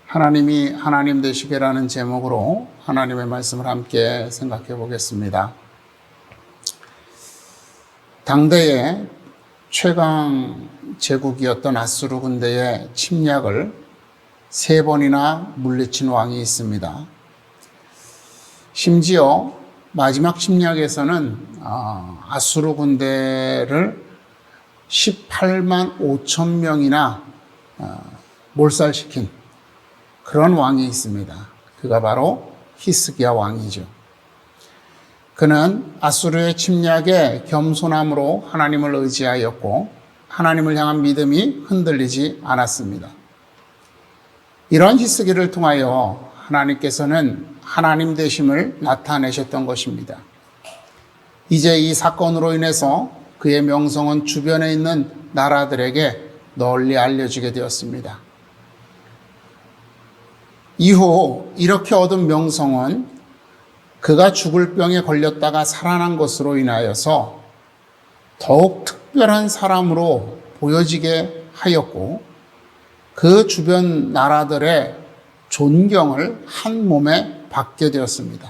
하나님이 하나님 되시게라는 제목으로 하나님의 말씀을 함께 생각해 보겠습니다. 당대의 최강 제국이었던 아수르 군대의 침략을 3번이나 물리친 왕이 있습니다. 심지어 마지막 침략에서는 아수르 군대를 18만 5천 명이나 몰살시킨 그런 왕이 있습니다. 그가 바로 히스기야 왕이죠. 그는 아수르의 침략에 겸손함으로 하나님을 의지하였고 하나님을 향한 믿음이 흔들리지 않았습니다. 이런 히스기를 통하여 하나님께서는 하나님 되심을 나타내셨던 것입니다. 이제 이 사건으로 인해서 그의 명성은 주변에 있는 나라들에게 널리 알려지게 되었습니다. 이후 이렇게 얻은 명성은 그가 죽을 병에 걸렸다가 살아난 것으로 인하여서 더욱 특별한 사람으로 보여지게 하였고 그 주변 나라들의 존경을 한 몸에 받게 되었습니다.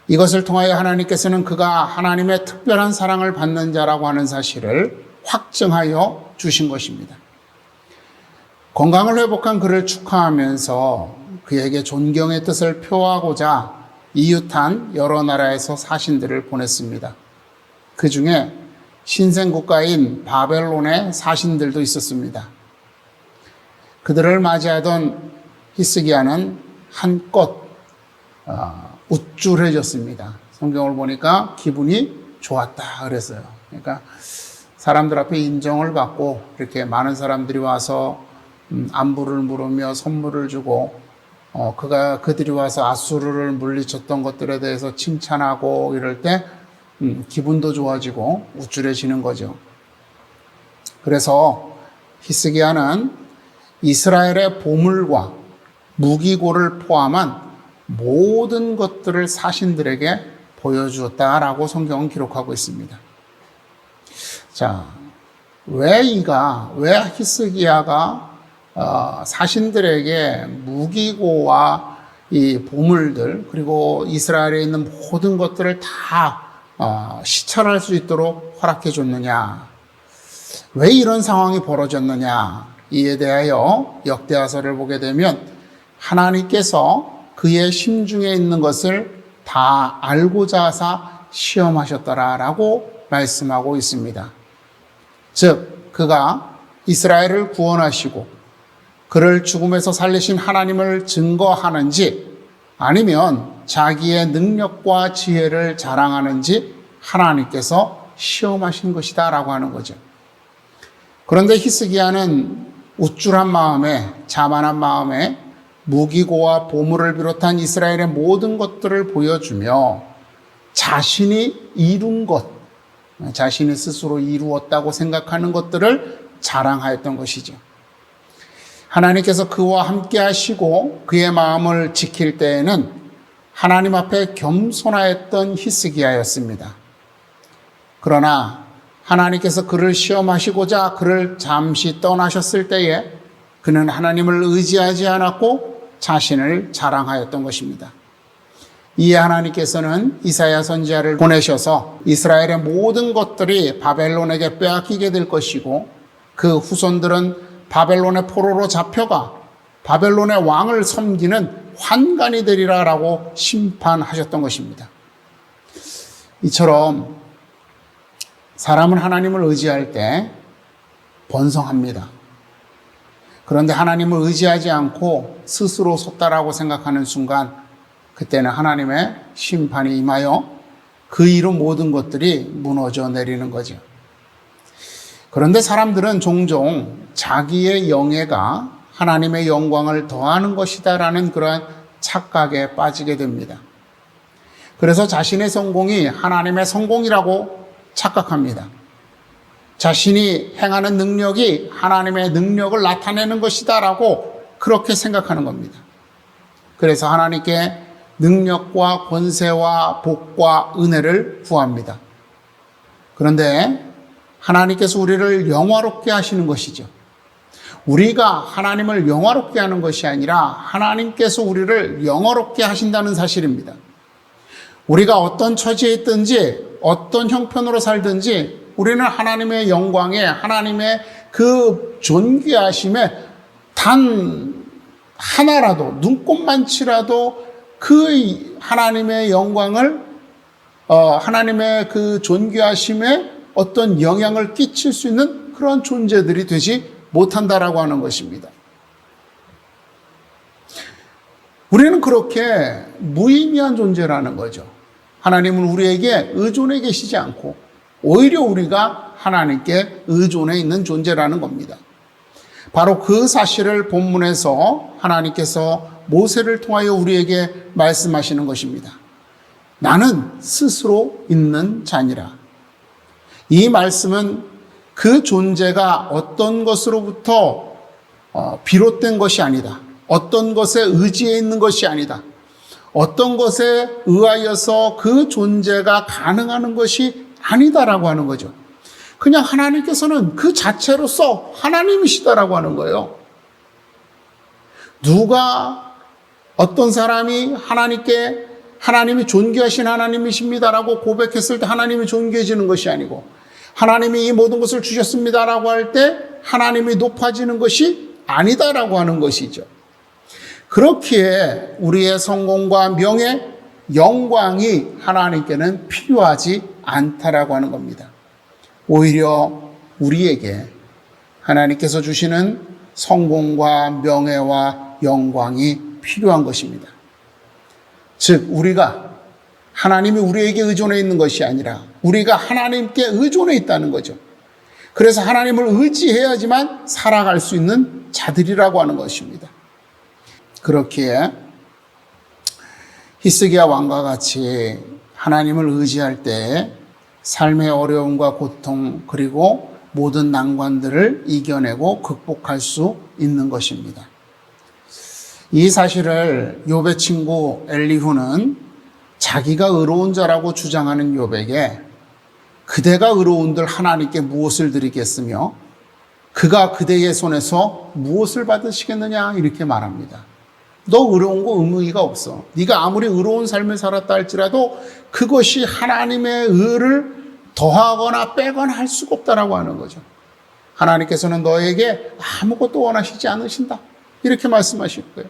이것을 통하여 하나님께서는 그가 하나님의 특별한 사랑을 받는 자라고 하는 사실을 확증하여 주신 것입니다. 건강을 회복한 그를 축하하면서 그에게 존경의 뜻을 표하고자 이웃한 여러 나라에서 사신들을 보냈습니다. 그 중에 신생국가인 바벨론의 사신들도 있었습니다. 그들을 맞이하던 히스기야는 한껏 우쭐해졌습니다. 성경을 보니까 기분이 좋았다 그랬어요. 그러니까 사람들 앞에 인정을 받고 이렇게 많은 사람들이 와서 안부를 물으며 선물을 주고 그들이 와서 아수르를 물리쳤던 것들에 대해서 칭찬하고 이럴 때 기분도 좋아지고 우쭐해지는 거죠. 그래서 히스기야는 이스라엘의 보물과 무기고를 포함한 모든 것들을 사신들에게 보여주었다라고 성경은 기록하고 있습니다. 자, 왜 히스기야가 사신들에게 무기고와 이 보물들 그리고 이스라엘에 있는 모든 것들을 다 시찰할 수 있도록 허락해 줬느냐? 왜 이런 상황이 벌어졌느냐? 이에 대하여 역대하서를 보게 되면 하나님께서 그의 심중에 있는 것을 다 알고자 하사 시험하셨더라라고 말씀하고 있습니다. 즉 그가 이스라엘을 구원하시고 그를 죽음에서 살리신 하나님을 증거하는지 아니면 자기의 능력과 지혜를 자랑하는지 하나님께서 시험하신 것이다 라고 하는 거죠. 그런데 히스기야는 우쭐한 마음에 자만한 마음에 무기고와 보물을 비롯한 이스라엘의 모든 것들을 보여주며 자신이 이룬 것, 자신이 스스로 이루었다고 생각하는 것들을 자랑하였던 것이죠. 하나님께서 그와 함께 하시고 그의 마음을 지킬 때에는 하나님 앞에 겸손하였던 히스기야였습니다. 그러나 하나님께서 그를 시험하시고자 그를 잠시 떠나셨을 때에 그는 하나님을 의지하지 않았고 자신을 자랑하였던 것입니다. 이에 하나님께서는 이사야 선지자를 보내셔서 이스라엘의 모든 것들이 바벨론에게 빼앗기게 될 것이고 그 후손들은 바벨론의 포로로 잡혀가 바벨론의 왕을 섬기는 환관이 되리라 라고 심판하셨던 것입니다. 이처럼 사람은 하나님을 의지할 때 번성합니다. 그런데 하나님을 의지하지 않고 스스로 섰다라고 생각하는 순간 그때는 하나님의 심판이 임하여 그 이룬 모든 것들이 무너져 내리는 거죠. 그런데 사람들은 종종 자기의 영예가 하나님의 영광을 더하는 것이다라는 그러한 착각에 빠지게 됩니다. 그래서 자신의 성공이 하나님의 성공이라고 착각합니다. 자신이 행하는 능력이 하나님의 능력을 나타내는 것이다라고 그렇게 생각하는 겁니다. 그래서 하나님께 능력과 권세와 복과 은혜를 구합니다. 그런데 하나님께서 우리를 영화롭게 하시는 것이죠. 우리가 하나님을 영화롭게 하는 것이 아니라 하나님께서 우리를 영화롭게 하신다는 사실입니다. 우리가 어떤 처지에 있든지 어떤 형편으로 살든지 우리는 하나님의 영광에, 하나님의 그 존귀하심에 단 하나라도, 눈꼽만치라도 그 하나님의 영광을, 하나님의 그 존귀하심에 어떤 영향을 끼칠 수 있는 그런 존재들이 되지 못한다라고 하는 것입니다. 우리는 그렇게 무의미한 존재라는 거죠. 하나님은 우리에게 의존해 계시지 않고 오히려 우리가 하나님께 의존해 있는 존재라는 겁니다. 바로 그 사실을 본문에서 하나님께서 모세를 통하여 우리에게 말씀하시는 것입니다. 나는 스스로 있는 자니라. 이 말씀은 그 존재가 어떤 것으로부터 비롯된 것이 아니다. 어떤 것에 의지해 있는 것이 아니다. 어떤 것에 의하여서 그 존재가 가능한 것이 아니다라고 하는 거죠. 그냥 하나님께서는 그 자체로서 하나님이시다라고 하는 거예요. 누가 어떤 사람이 하나님께 하나님이 존귀하신 하나님이십니다라고 고백했을 때 하나님이 존귀해지는 것이 아니고 하나님이 이 모든 것을 주셨습니다라고 할 때 하나님이 높아지는 것이 아니다라고 하는 것이죠. 그렇기에 우리의 성공과 명예, 영광이 하나님께는 필요하지 않다라고 하는 겁니다. 오히려 우리에게 하나님께서 주시는 성공과 명예와 영광이 필요한 것입니다. 즉 우리가 하나님이 우리에게 의존해 있는 것이 아니라 우리가 하나님께 의존해 있다는 거죠. 그래서 하나님을 의지해야지만 살아갈 수 있는 자들이라고 하는 것입니다. 그렇기에 히스기야 왕과 같이 하나님을 의지할 때 삶의 어려움과 고통 그리고 모든 난관들을 이겨내고 극복할 수 있는 것입니다. 이 사실을 욥의 친구 엘리후는 자기가 의로운 자라고 주장하는 욥에게 그대가 의로운들 하나님께 무엇을 드리겠으며 그가 그대의 손에서 무엇을 받으시겠느냐 이렇게 말합니다. 너 의로운 거 의미가 없어. 네가 아무리 의로운 삶을 살았다 할지라도 그것이 하나님의 의를 더하거나 빼거나 할 수가 없다라고 하는 거죠. 하나님께서는 너에게 아무것도 원하시지 않으신다. 이렇게 말씀하실 거예요.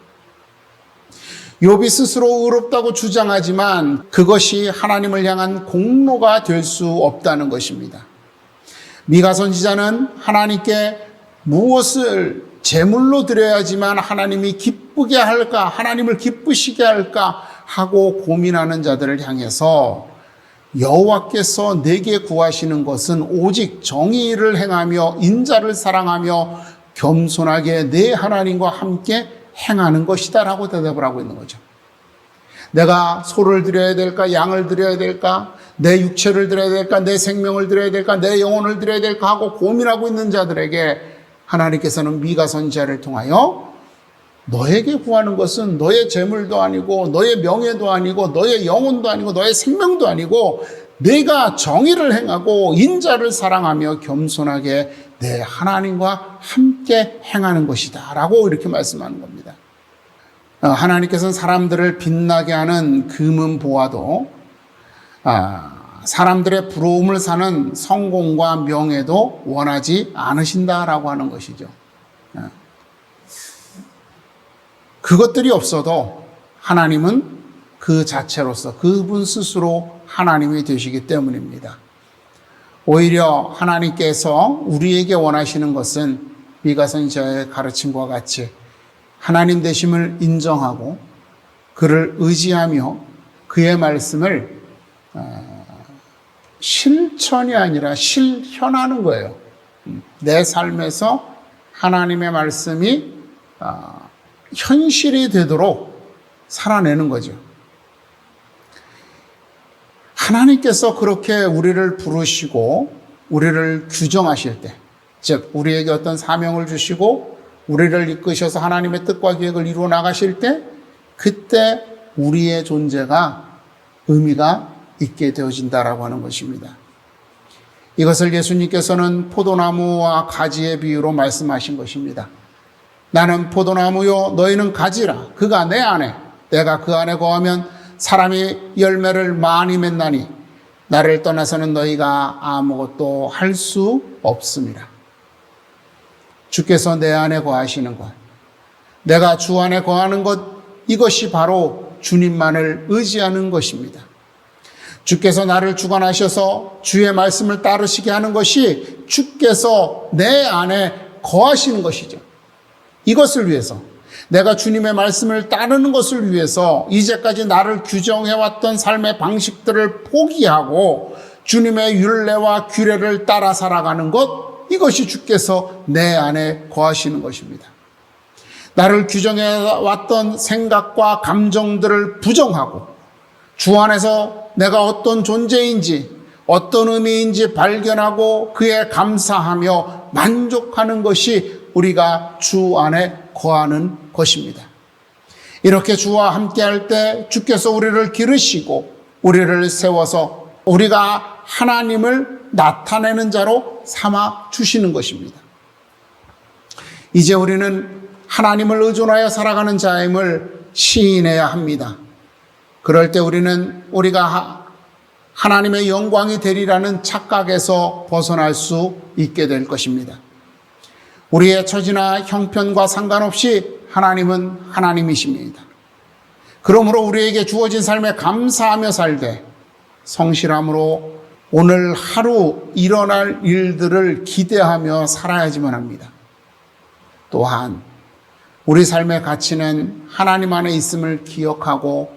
욥이 스스로 의롭다고 주장하지만 그것이 하나님을 향한 공로가 될 수 없다는 것입니다. 미가 선지자는 하나님께 무엇을 제물로 드려야지만 하나님이 기쁘게 할까, 하나님을 기쁘시게 할까 하고 고민하는 자들을 향해서 여호와께서 내게 구하시는 것은 오직 정의를 행하며 인자를 사랑하며 겸손하게 내 하나님과 함께 행하는 것이다 라고 대답을 하고 있는 거죠. 내가 소를 드려야 될까, 양을 드려야 될까, 내 육체를 드려야 될까, 내 생명을 드려야 될까, 내 영혼을 드려야 될까 하고 고민하고 있는 자들에게 하나님께서는 미가 선지자를 통하여 너에게 구하는 것은 너의 재물도 아니고 너의 명예도 아니고 너의 영혼도 아니고 너의 생명도 아니고 내가 정의를 행하고 인자를 사랑하며 겸손하게 내 하나님과 함께 행하는 것이다 라고 이렇게 말씀하는 겁니다. 하나님께서는 사람들을 빛나게 하는 금은 보아도 사람들의 부러움을 사는 성공과 명예도 원하지 않으신다라고 하는 것이죠. 그것들이 없어도 하나님은 그 자체로서 그분 스스로 하나님이 되시기 때문입니다. 오히려 하나님께서 우리에게 원하시는 것은 미가 선지자의 가르침과 같이 하나님 되심을 인정하고 그를 의지하며 그의 말씀을 실천이 아니라 실현하는 거예요. 내 삶에서 하나님의 말씀이 현실이 되도록 살아내는 거죠. 하나님께서 그렇게 우리를 부르시고 우리를 규정하실 때, 즉 우리에게 어떤 사명을 주시고 우리를 이끄셔서 하나님의 뜻과 계획을 이루어 나가실 때 그때 우리의 존재가 의미가 있게 되어진다라고 하는 것입니다. 이것을 예수님께서는 포도나무와 가지의 비유로 말씀하신 것입니다. 나는 포도나무요 너희는 가지라. 그가 내 안에 내가 그 안에 거하면 사람이 열매를 많이 맺나니 나를 떠나서는 너희가 아무것도 할 수 없습니다. 주께서 내 안에 거하시는 것, 내가 주 안에 거하는 것, 이것이 바로 주님만을 의지하는 것입니다. 주께서 나를 주관하셔서 주의 말씀을 따르시게 하는 것이 주께서 내 안에 거하시는 것이죠. 이것을 위해서, 내가 주님의 말씀을 따르는 것을 위해서 이제까지 나를 규정해왔던 삶의 방식들을 포기하고 주님의 율례와 규례를 따라 살아가는 것, 이것이 주께서 내 안에 거하시는 것입니다. 나를 규정해왔던 생각과 감정들을 부정하고 주 안에서 내가 어떤 존재인지 어떤 의미인지 발견하고 그에 감사하며 만족하는 것이 우리가 주 안에 거하는 것입니다. 이렇게 주와 함께할 때 주께서 우리를 기르시고 우리를 세워서 우리가 하나님을 나타내는 자로 삼아 주시는 것입니다. 이제 우리는 하나님을 의존하여 살아가는 자임을 시인해야 합니다. 그럴 때 우리는 우리가 하나님의 영광이 되리라는 착각에서 벗어날 수 있게 될 것입니다. 우리의 처지나 형편과 상관없이 하나님은 하나님이십니다. 그러므로 우리에게 주어진 삶에 감사하며 살되 성실함으로 오늘 하루 일어날 일들을 기대하며 살아야지만 합니다. 또한 우리 삶의 가치는 하나님 안에 있음을 기억하고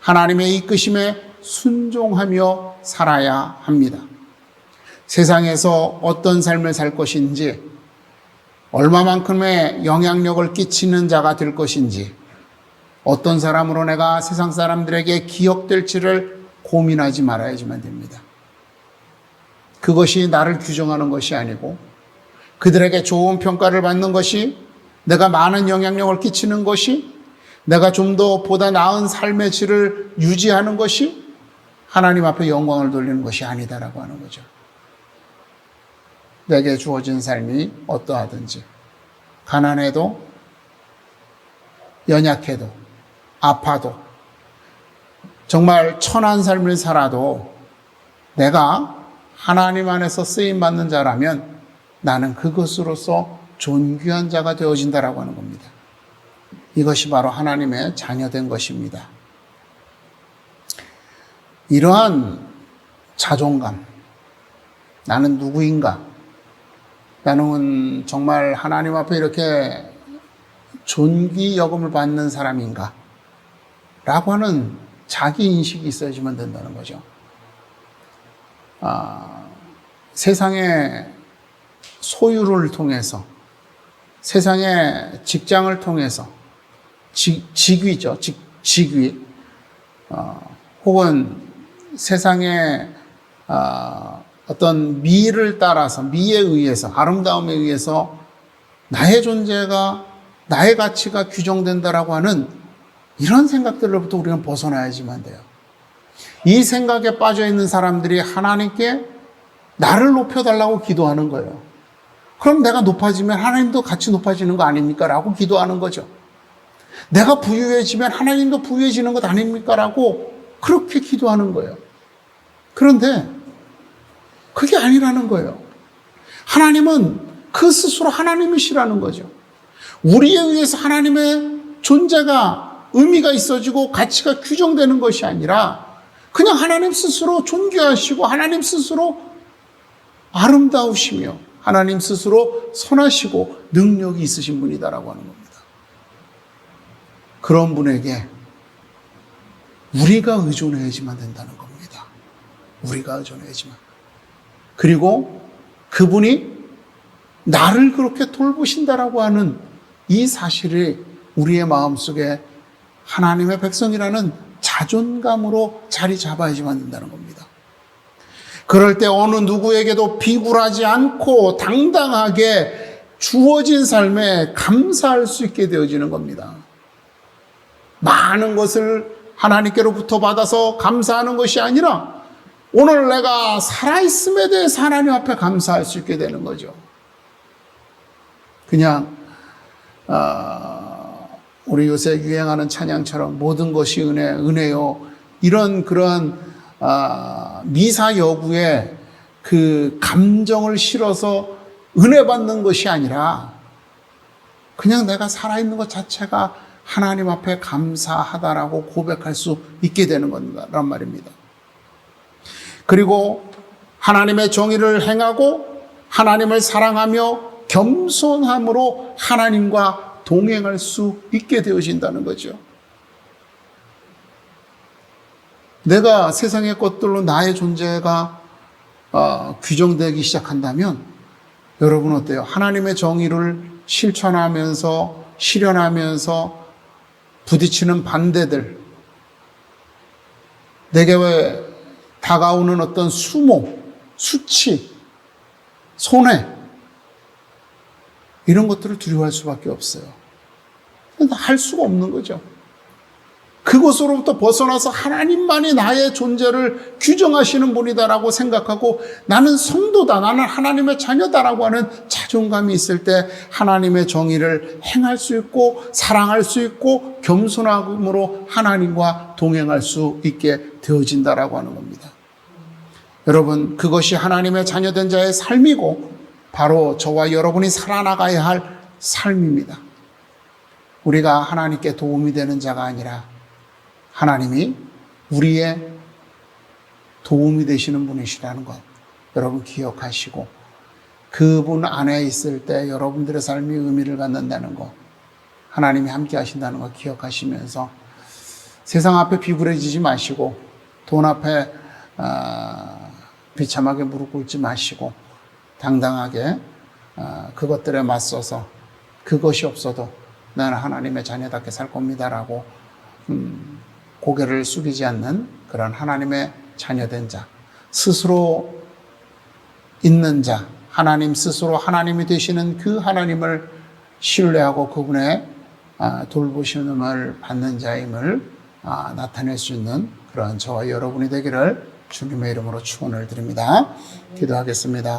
하나님의 이끄심에 순종하며 살아야 합니다. 세상에서 어떤 삶을 살 것인지, 얼마만큼의 영향력을 끼치는 자가 될 것인지, 어떤 사람으로 내가 세상 사람들에게 기억될지를 고민하지 말아야지만 됩니다. 그것이 나를 규정하는 것이 아니고 그들에게 좋은 평가를 받는 것이, 내가 많은 영향력을 끼치는 것이, 내가 좀 더 보다 나은 삶의 질을 유지하는 것이 하나님 앞에 영광을 돌리는 것이 아니다라고 하는 거죠. 내게 주어진 삶이 어떠하든지, 가난해도 연약해도 아파도 정말 천한 삶을 살아도 내가 하나님 안에서 쓰임받는 자라면 나는 그것으로서 존귀한 자가 되어진다라고 하는 겁니다. 이것이 바로 하나님의 자녀된 것입니다. 이러한 자존감, 나는 누구인가? 나는 정말 하나님 앞에 이렇게 존귀 여김을 받는 사람인가? 라고 하는 자기 인식이 있어야지만 된다는 거죠. 세상의 소유를 통해서, 세상의 직장을 통해서, 직위죠. 직위. 혹은 세상의 어떤 미를 따라서, 미에 의해서, 아름다움에 의해서 나의 존재가, 나의 가치가 규정된다라고 하는 이런 생각들로부터 우리는 벗어나야지만 돼요. 이 생각에 빠져 있는 사람들이 하나님께 나를 높여달라고 기도하는 거예요. 그럼 내가 높아지면 하나님도 같이 높아지는 거 아닙니까? 라고 기도하는 거죠. 내가 부유해지면 하나님도 부유해지는 것 아닙니까? 라고 그렇게 기도하는 거예요. 그런데 그게 아니라는 거예요. 하나님은 그 스스로 하나님이시라는 거죠. 우리에 의해서 하나님의 존재가 의미가 있어지고 가치가 규정되는 것이 아니라 그냥 하나님 스스로 존귀하시고 하나님 스스로 아름다우시며 하나님 스스로 선하시고 능력이 있으신 분이다라고 하는 겁니다. 그런 분에게 우리가 의존해야지만 된다는 겁니다. 우리가 의존해야지만. 그리고 그분이 나를 그렇게 돌보신다라고 하는 이 사실이 우리의 마음속에 하나님의 백성이라는 자존감으로 자리 잡아야지만 된다는 겁니다. 그럴 때 어느 누구에게도 비굴하지 않고 당당하게 주어진 삶에 감사할 수 있게 되어지는 겁니다. 많은 것을 하나님께로부터 받아서 감사하는 것이 아니라 오늘 내가 살아있음에 대해서 하나님 앞에 감사할 수 있게 되는 거죠. 그냥 우리 요새 유행하는 찬양처럼 모든 것이 은혜, 은혜요. 이런 그러한 미사 여구에 그 감정을 실어서 은혜 받는 것이 아니라 그냥 내가 살아있는 것 자체가 하나님 앞에 감사하다라고 고백할 수 있게 되는 거란 말입니다. 그리고 하나님의 정의를 행하고 하나님을 사랑하며 겸손함으로 하나님과 동행할 수 있게 되어진다는 거죠. 내가 세상의 것들로 나의 존재가 규정되기 시작한다면 여러분 어때요? 하나님의 정의를 실천하면서 실현하면서 부딪히는 반대들, 내게 왜 다가오는 어떤 수모, 수치, 손해 이런 것들을 두려워할 수밖에 없어요. 할 수가 없는 거죠. 그것으로부터 벗어나서 하나님만이 나의 존재를 규정하시는 분이다라고 생각하고 나는 성도다, 나는 하나님의 자녀다라고 하는 자존감이 있을 때 하나님의 정의를 행할 수 있고 사랑할 수 있고 겸손함으로 하나님과 동행할 수 있게 되어진다라고 하는 겁니다. 여러분, 그것이 하나님의 자녀된 자의 삶이고 바로 저와 여러분이 살아나가야 할 삶입니다. 우리가 하나님께 도움이 되는 자가 아니라 하나님이 우리의 도움이 되시는 분이시라는 것 여러분 기억하시고 그분 안에 있을 때 여러분들의 삶이 의미를 갖는다는 것, 하나님이 함께 하신다는 것 기억하시면서 세상 앞에 비굴해지지 마시고 돈 앞에 비참하게 무릎 꿇지 마시고 당당하게 그것들에 맞서서 그것이 없어도 나는 하나님의 자녀답게 살 겁니다라고 고개를 숙이지 않는 그런 하나님의 자녀된 자, 스스로 있는 자, 하나님 스스로 하나님이 되시는 그 하나님을 신뢰하고 그분의 돌보심을 받는 자임을 나타낼 수 있는 그런 저와 여러분이 되기를 주님의 이름으로 축원을 드립니다. 기도하겠습니다.